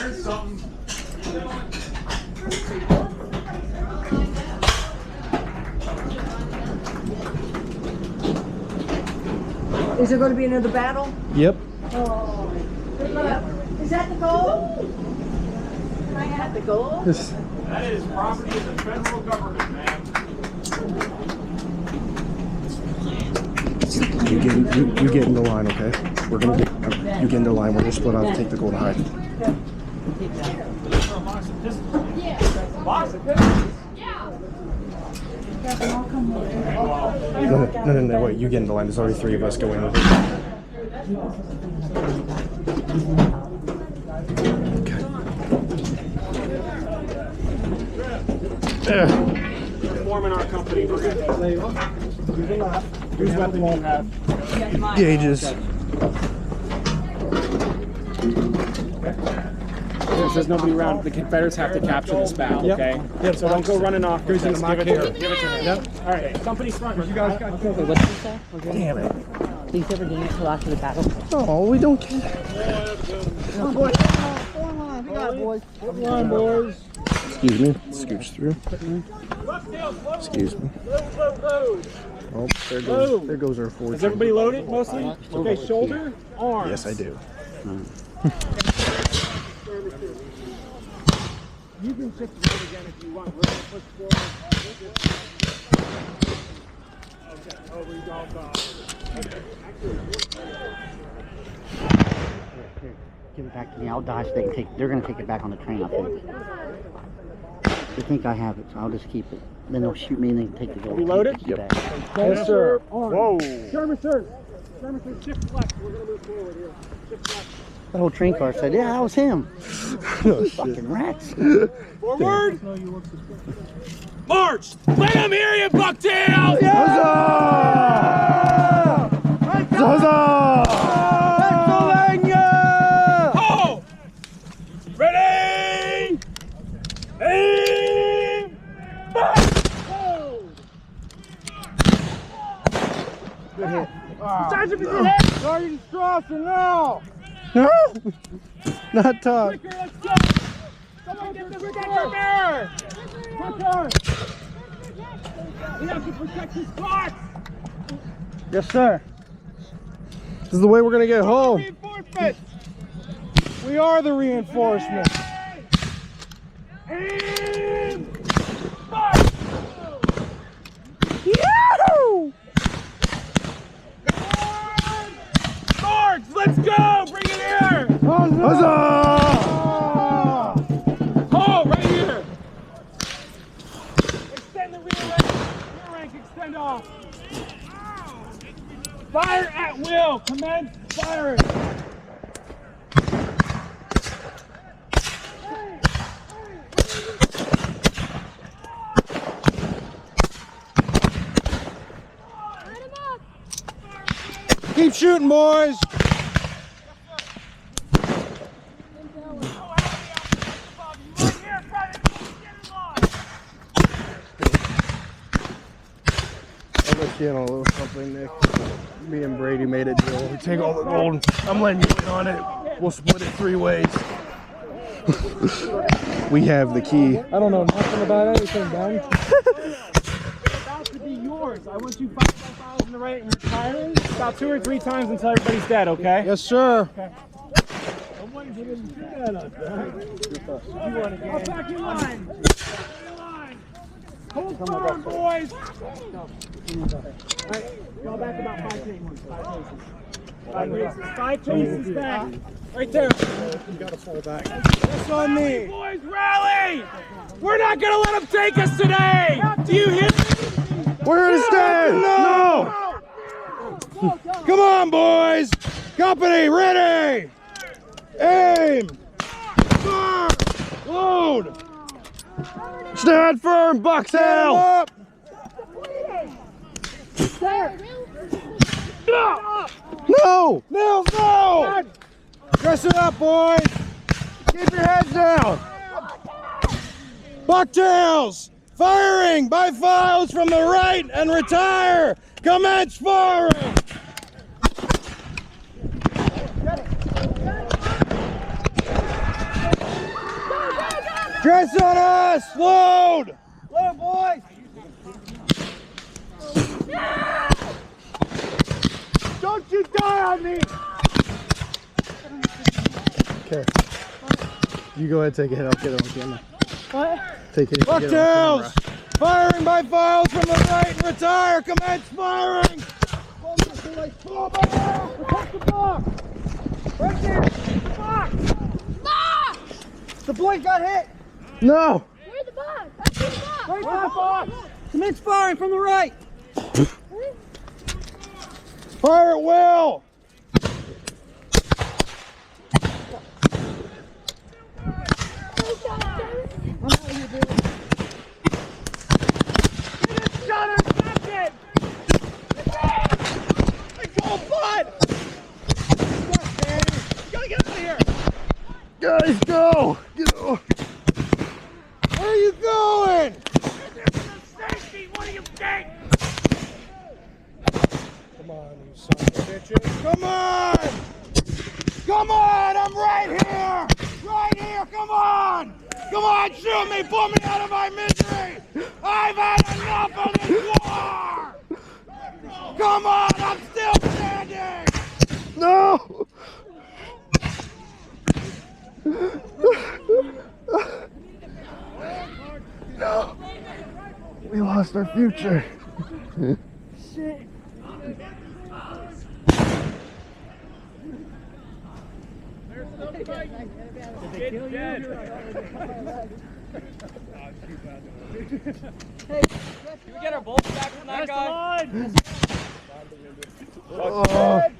There's something. Is there going to be another battle? Yep. Oh. Is that the goal? Can I have the goal? That is property of the federal government, man. You get in the line, okay? We're gonna you get in the line. We're gonna split off. Take the goal to hide. No. Wait. You get in the line. There's already 3 of us going. Okay. Forming our company. Whose weapon do you have? Gauges. It says nobody around. The Confederates have to capture this battle, okay? Yep. So don't go running off. Give it to him. Give it to him. Yep. All right. Company front. You guys got. Wait, what did you say? Damn it. Please never did it until after the battle. Oh, we don't care. Come on, boys. Come on, we got it, boys. Come on, boys. Excuse me. Scooch through. Excuse me. Oh, there goes our fortune. Is everybody loaded mostly? Okay, shoulder, arms. Yes, I do. You can shift it again if you want. We're going to push forward. Okay, over you go. Here, give it back to me. I'll dodge. They're going to take it back on the train, I think. They think I have it, so I'll just keep it. Then they'll shoot me and they can take the gold. You loaded? Yep. Yes, sir. Whoa. Sherman, sir. Shift left. We're going to move forward here. Shift left. That whole train car said, yeah, that was him. Fucking rats. Forward. March. Let them hear you, bucktails. Huzzah! Huzzah! Ho! Ready? Aim! Fire! Good hit. Sergeant, is it hit? Sergeant Strawson, now! No! Not tough. Quicker, let's go! Someone get this quicker there! Quicker! We have to protect his spots! Yes, sir. This is the way we're gonna get home. Reinforcements! We are the reinforcements! Aim! Fire! Yahoo! Guards, let's go! Bring it here! Huzzah! Oh, right here! Extend the rear rank, extend off. Fire at will, commence firing. Keep shooting, boys. I'll let you in on a little something, Nick. Me and Brady made a deal. We take all the gold. I'm letting you in on it. We'll split it 3 ways. We have the key. I don't know nothing about anything, Ben. It's about to be yours. I want you 5 miles in the right and retiring about 2 or 3 times until everybody's dead, okay? Yes, sir. Okay. I'll back in line. Hold firm, boys. Alright, go back about 5 paces. 5 paces. 5 paces back. Right there. You gotta fall back. That's on me. Boys, rally! We're not gonna let them take us today. Do you hear me? We're gonna stand. No! Come on, boys. Company, ready. Aim. Fire. Load. Stand firm, bucktail. No. No, no. Dress it up, boys. Keep your heads down. Bucktails. Firing by files from the right and retire. Commence firing. Dress on us! Load! Load, boys! Don't you die on me! Okay. You go ahead and take a hit. I'll get it on camera. What? Take it. Bucktails! Firing by files from the right and retire! Commence firing! Protect the box! Right there! The box! Box! The boy got hit! No! Where's the box? I see the box. Right there, the box! Commence firing from the right! Fire at will! Shut her! Stop it! Go, bud! What, Danny? You gotta get out of here! Guys, go! Get off. Where are you going? Safety, what do you think? Come on, you son of a bitches. Come on! Come on! I'm right here! Right here! Come on! Come on, shoot me! Pull me out of my misery! I've had enough of this war! Come on! I'm still standing! No! No! We lost our future. Shit. It's dead. Can we get our bolts back from that guy? Oh.